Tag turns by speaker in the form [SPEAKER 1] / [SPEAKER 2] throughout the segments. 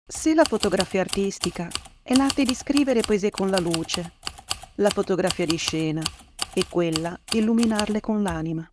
[SPEAKER 1] Se la fotografia artistica è l'arte di scrivere poesie con la luce, la fotografia di scena è quella di illuminarle con l'anima.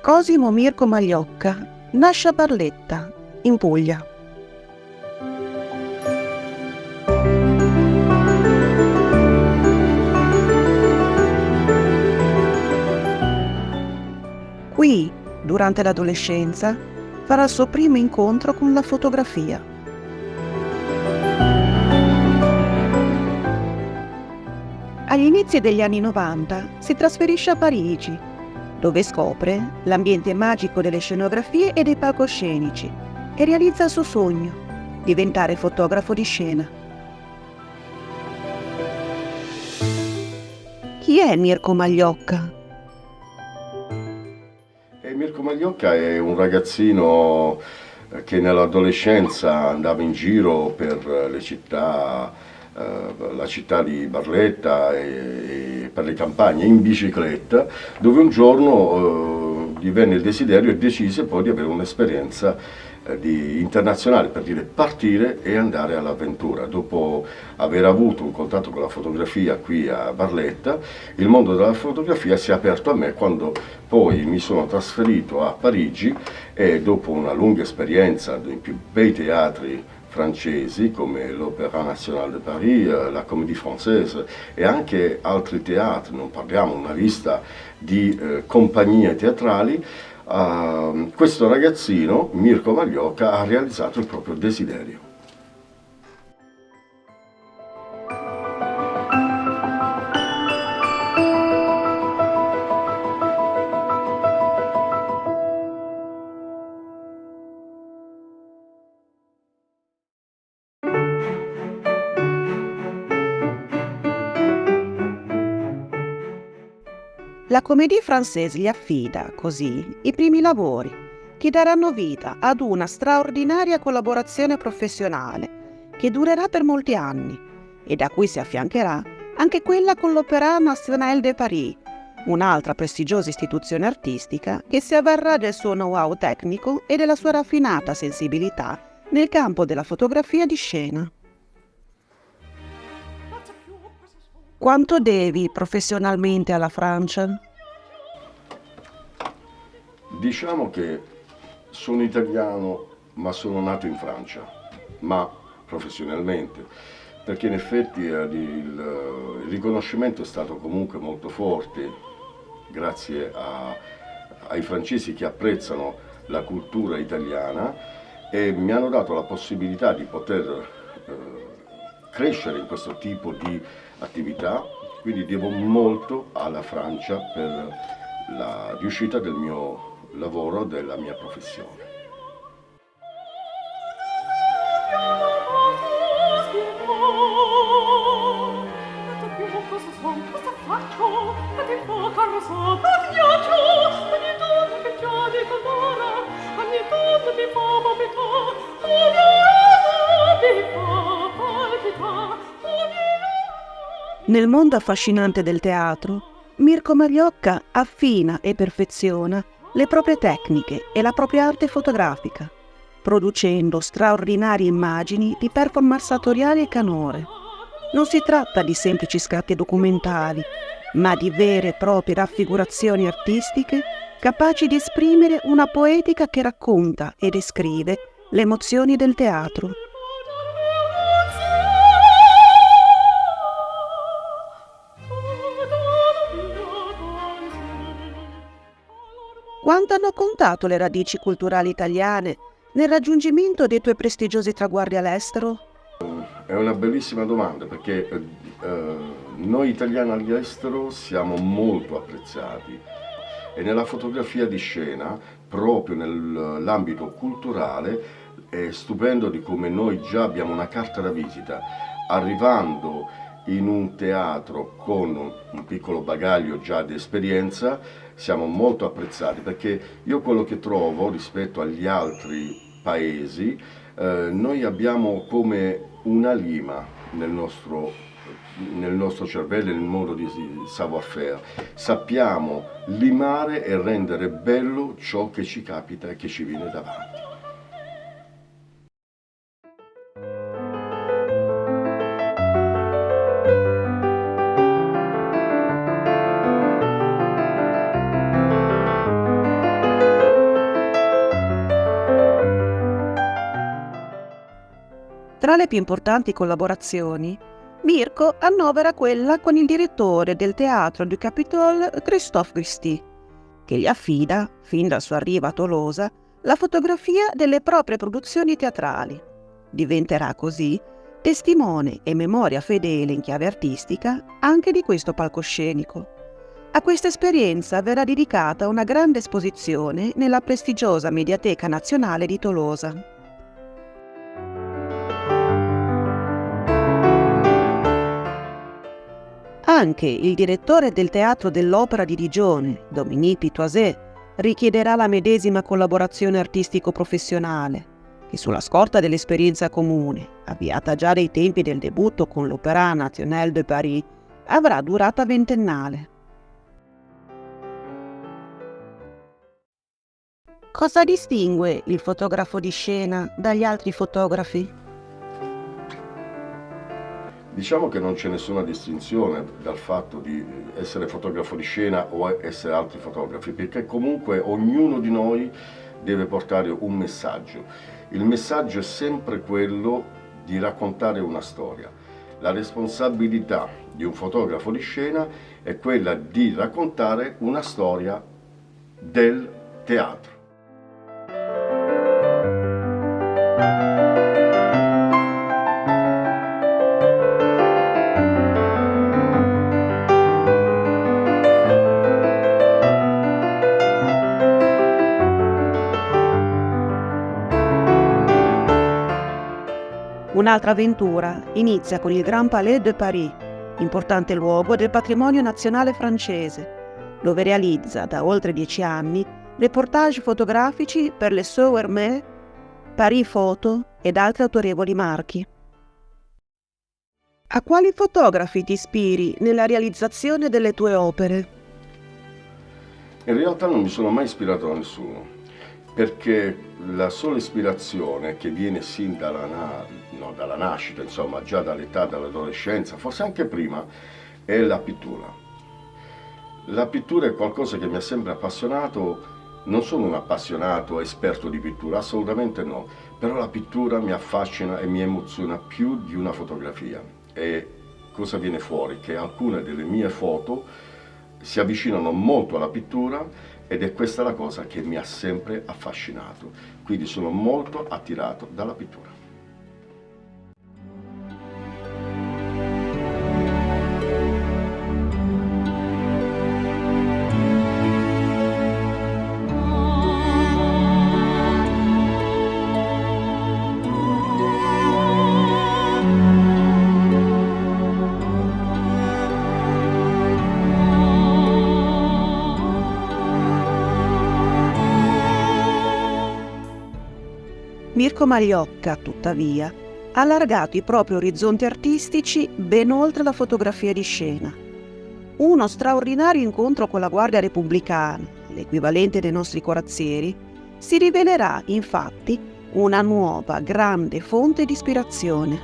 [SPEAKER 1] Cosimo Mirko Magliocca nasce a Barletta, in Puglia. Qui, durante l'adolescenza, farà il suo primo incontro con la fotografia. Agli inizi degli anni 90 si trasferisce a Parigi, dove scopre l'ambiente magico delle scenografie e dei palcoscenici e realizza il suo sogno, diventare fotografo di scena. Chi è Mirko Magliocca?
[SPEAKER 2] Mirko Magliocca è un ragazzino che nell'adolescenza andava in giro per le città, la città di Barletta e per le campagne in bicicletta, dove un giorno gli venne il desiderio e decise poi di avere un'esperienza internazionale, per dire partire e andare all'avventura. Dopo aver avuto un contatto con la fotografia qui a Barletta, il mondo della fotografia si è aperto a me quando poi mi sono trasferito a Parigi e dopo una lunga esperienza nei più bei teatri francesi come l'Opéra National de Paris, la Comédie Française e anche altri teatri, non parliamo una lista di compagnie teatrali, questo ragazzino, Mirko Magliocca, ha realizzato il proprio desiderio.
[SPEAKER 1] La Comédie Française gli affida, così, i primi lavori, che daranno vita ad una straordinaria collaborazione professionale che durerà per molti anni e da cui si affiancherà anche quella con l'Opéra National de Paris, un'altra prestigiosa istituzione artistica che si avvarrà del suo know-how tecnico e della sua raffinata sensibilità nel campo della fotografia di scena. Quanto devi professionalmente alla Francia?
[SPEAKER 2] Diciamo che sono italiano, ma sono nato in Francia, ma professionalmente, perché in effetti il riconoscimento è stato comunque molto forte, grazie ai francesi che apprezzano la cultura italiana e mi hanno dato la possibilità di poter crescere in questo tipo di attività, quindi devo molto alla Francia per la riuscita del mio lavoro, della mia professione.
[SPEAKER 1] Nel mondo affascinante del teatro, Mirko Mariocca affina e perfeziona le proprie tecniche e la propria arte fotografica, producendo straordinarie immagini di performance sartoriali e canore. Non si tratta di semplici scatti documentali, ma di vere e proprie raffigurazioni artistiche capaci di esprimere una poetica che racconta e descrive le emozioni del teatro. Quanto hanno contato le radici culturali italiane nel raggiungimento dei tuoi prestigiosi traguardi all'estero?
[SPEAKER 2] È una bellissima domanda perché noi italiani all'estero siamo molto apprezzati e nella fotografia di scena, proprio nell'ambito culturale, è stupendo di come noi già abbiamo una carta da visita, arrivando in un teatro con un piccolo bagaglio già di esperienza, siamo molto apprezzati perché io quello che trovo rispetto agli altri paesi, noi abbiamo come una lima nel nostro cervello, nel modo di savoir-faire. Sappiamo limare e rendere bello ciò che ci capita e che ci viene davanti.
[SPEAKER 1] Tra le più importanti collaborazioni, Mirko annovera quella con il direttore del Théâtre du Capitole Christophe Christie, che gli affida, fin dal suo arrivo a Tolosa, la fotografia delle proprie produzioni teatrali. Diventerà così testimone e memoria fedele in chiave artistica anche di questo palcoscenico. A questa esperienza verrà dedicata una grande esposizione nella prestigiosa Mediateca Nazionale di Tolosa. Anche il direttore del Teatro dell'Opera di Digione, Dominique Pitoisé, richiederà la medesima collaborazione artistico-professionale, che sulla scorta dell'esperienza comune, avviata già dai tempi del debutto con l'Opéra National de Paris, avrà durata ventennale. Cosa distingue il fotografo di scena dagli altri fotografi?
[SPEAKER 2] Diciamo che non c'è nessuna distinzione dal fatto di essere fotografo di scena o essere altri fotografi, perché comunque ognuno di noi deve portare un messaggio. Il messaggio è sempre quello di raccontare una storia. La responsabilità di un fotografo di scena è quella di raccontare una storia del teatro.
[SPEAKER 1] Un'altra avventura inizia con il Grand Palais de Paris, importante luogo del patrimonio nazionale francese, dove realizza da oltre 10 anni reportage fotografici per Le Sceaux Hermès, Paris Photo ed altri autorevoli marchi. A quali fotografi ti ispiri nella realizzazione delle tue opere?
[SPEAKER 2] In realtà non mi sono mai ispirato a nessuno, perché la sola ispirazione che viene sin dalla nascita, insomma, già dall'età dell'adolescenza, forse anche prima, è la pittura. La pittura è qualcosa che mi ha sempre appassionato. Non sono un appassionato esperto di pittura, assolutamente no, però la pittura mi affascina e mi emoziona più di una fotografia. E cosa viene fuori? Che alcune delle mie foto si avvicinano molto alla pittura ed è questa la cosa che mi ha sempre affascinato, quindi sono molto attirato dalla pittura.
[SPEAKER 1] Mirko Magliocca, tuttavia, ha allargato i propri orizzonti artistici ben oltre la fotografia di scena. Uno straordinario incontro con la Guardia Repubblicana, l'equivalente dei nostri corazzieri, si rivelerà infatti una nuova grande fonte di ispirazione.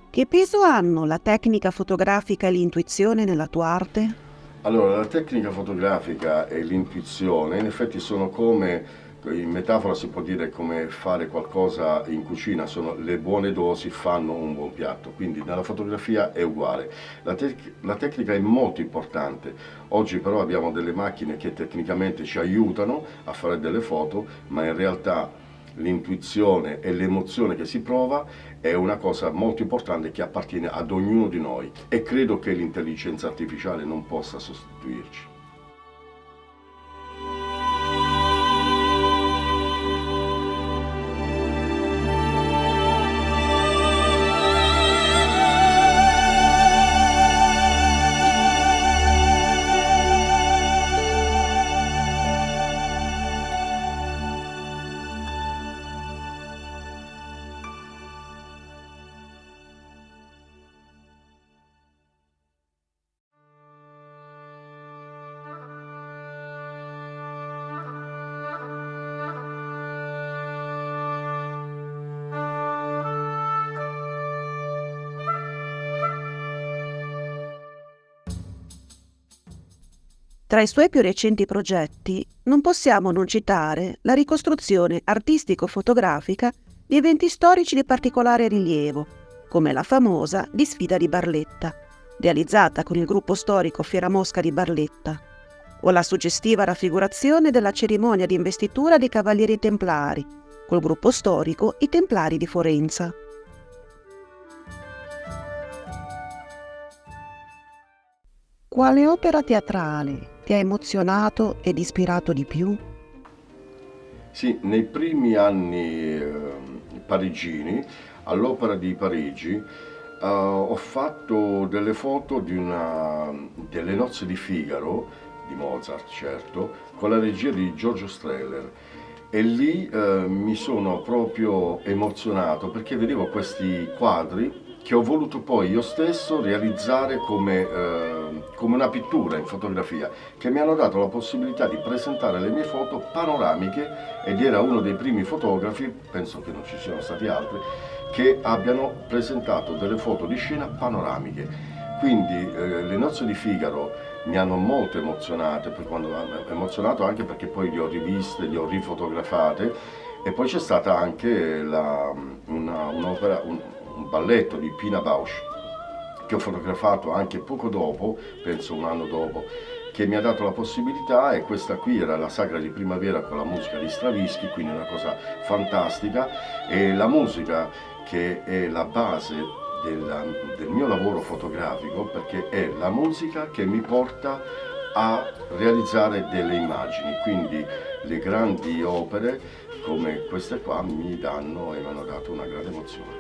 [SPEAKER 1] Che peso hanno la tecnica fotografica e l'intuizione nella tua arte?
[SPEAKER 2] Allora, la tecnica fotografica e l'intuizione in effetti sono come, in metafora si può dire come fare qualcosa in cucina, sono le buone dosi fanno un buon piatto, quindi nella fotografia è uguale. La tecnica è molto importante, oggi però abbiamo delle macchine che tecnicamente ci aiutano a fare delle foto, ma in realtà l'intuizione e l'emozione che si prova è una cosa molto importante che appartiene ad ognuno di noi e credo che l'intelligenza artificiale non possa sostituirci.
[SPEAKER 1] Tra i suoi più recenti progetti non possiamo non citare la ricostruzione artistico-fotografica di eventi storici di particolare rilievo, come la famosa Di Sfida di Barletta, realizzata con il gruppo storico Fiera Mosca di Barletta, o la suggestiva raffigurazione della cerimonia di investitura dei Cavalieri Templari, col gruppo storico I Templari di Forenza. Quale opera teatrale ti ha emozionato ed ispirato di più?
[SPEAKER 2] Sì, nei primi anni parigini, all'Opera di Parigi, ho fatto delle foto delle nozze di Figaro, di Mozart certo, con la regia di Giorgio Strehler. E lì mi sono proprio emozionato perché vedevo questi quadri che ho voluto poi io stesso realizzare come una pittura in fotografia, che mi hanno dato la possibilità di presentare le mie foto panoramiche ed era uno dei primi fotografi, penso che non ci siano stati altri, che abbiano presentato delle foto di scena panoramiche. Quindi le nozze di Figaro mi hanno molto emozionato anche perché poi le ho riviste, le ho rifotografate e poi c'è stata anche un'opera, un balletto di Pina Bausch che ho fotografato anche poco dopo, penso un anno dopo, che mi ha dato la possibilità, e questa qui era la Sagra di Primavera con la musica di Stravinsky, quindi una cosa fantastica, e la musica che è la base del mio lavoro fotografico, perché è la musica che mi porta a realizzare delle immagini, quindi le grandi opere come queste qua mi danno e mi hanno dato una grande emozione.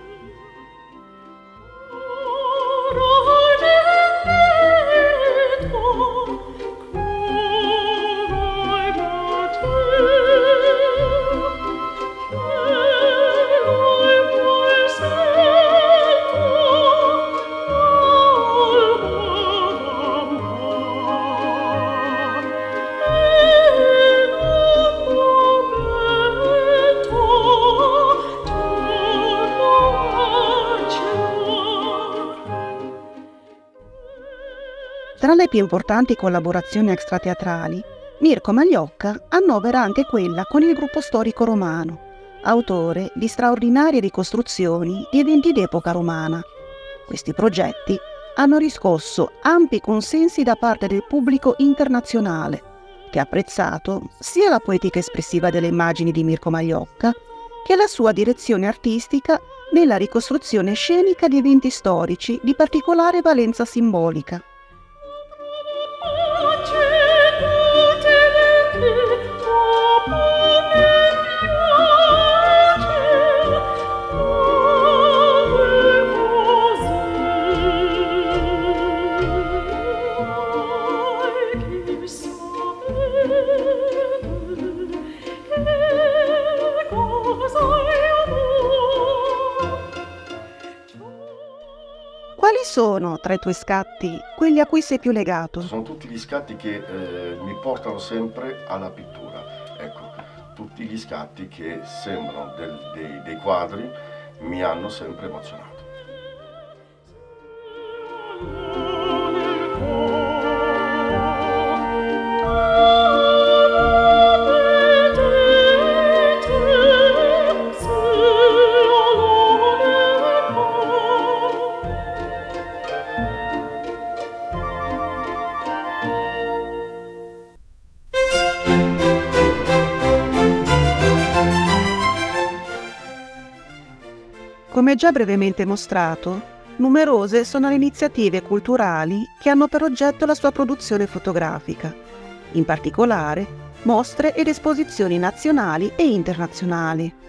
[SPEAKER 1] Tra le più importanti collaborazioni extrateatrali, Mirko Magliocca annovera anche quella con il gruppo storico romano, autore di straordinarie ricostruzioni di eventi d'epoca romana. Questi progetti hanno riscosso ampi consensi da parte del pubblico internazionale, che ha apprezzato sia la poetica espressiva delle immagini di Mirko Magliocca che la sua direzione artistica nella ricostruzione scenica di eventi storici di particolare valenza simbolica. Quali sono tra i tuoi scatti quelli a cui sei più legato?
[SPEAKER 2] Sono tutti gli scatti che mi portano sempre alla pittura. Ecco, tutti gli scatti che sembrano dei quadri mi hanno sempre emozionato.
[SPEAKER 1] Come già brevemente mostrato, numerose sono le iniziative culturali che hanno per oggetto la sua produzione fotografica, in particolare mostre ed esposizioni nazionali e internazionali.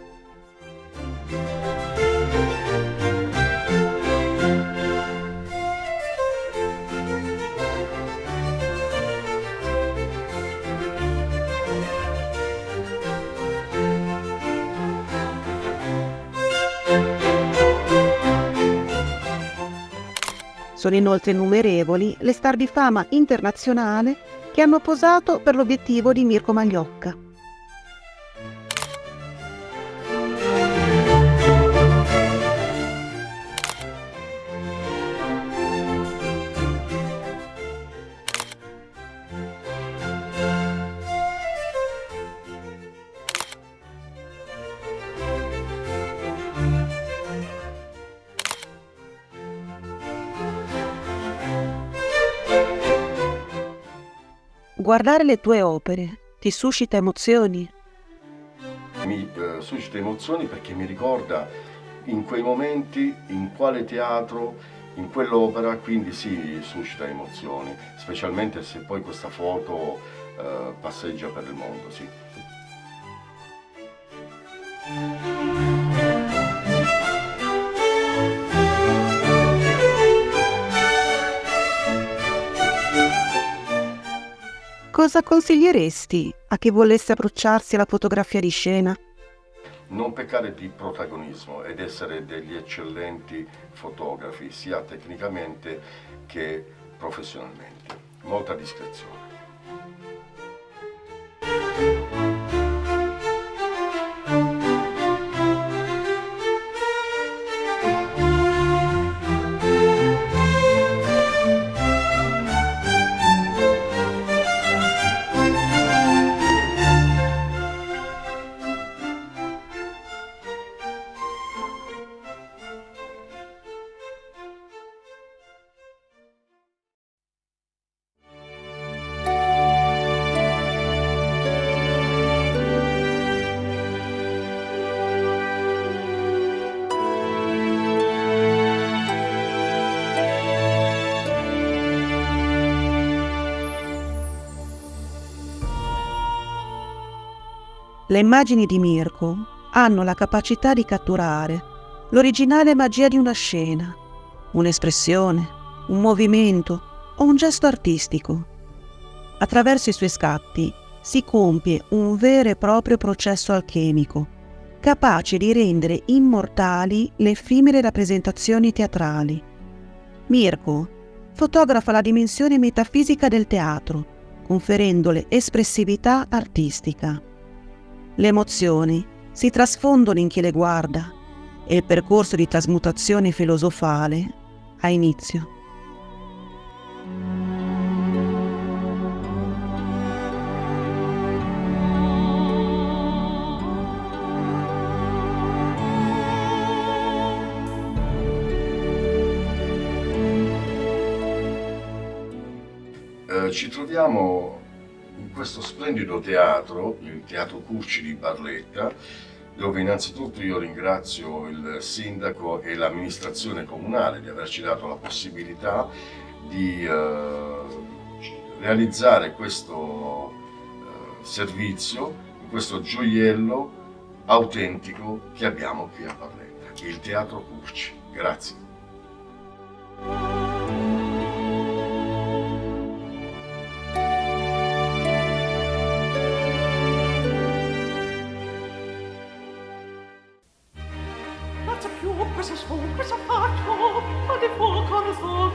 [SPEAKER 1] Sono inoltre innumerevoli le star di fama internazionale che hanno posato per l'obiettivo di Mirko Magliocca. Guardare le tue opere ti suscita emozioni?
[SPEAKER 2] Mi suscita emozioni perché mi ricorda in quei momenti, in quale teatro, in quell'opera, quindi sì, suscita emozioni, specialmente se poi questa foto passeggia per il mondo, sì.
[SPEAKER 1] Cosa consiglieresti a chi volesse approcciarsi alla fotografia di scena?
[SPEAKER 2] Non peccare di protagonismo ed essere degli eccellenti fotografi, sia tecnicamente che professionalmente. Molta discrezione.
[SPEAKER 1] Le immagini di Mirko hanno la capacità di catturare l'originale magia di una scena, un'espressione, un movimento o un gesto artistico. Attraverso i suoi scatti si compie un vero e proprio processo alchemico, capace di rendere immortali le effimere rappresentazioni teatrali. Mirko fotografa la dimensione metafisica del teatro, conferendole espressività artistica. Le emozioni si trasfondono in chi le guarda e il percorso di trasmutazione filosofale ha inizio.
[SPEAKER 2] Ci troviamo in questo splendido teatro, il Teatro Curci di Barletta, dove innanzitutto io ringrazio il sindaco e l'amministrazione comunale di averci dato la possibilità di realizzare questo servizio, questo gioiello autentico che abbiamo qui a Barletta, il Teatro Curci. Grazie.
[SPEAKER 3] Cosa più, cosa su, cosa faccio? Ma di fuoco non so,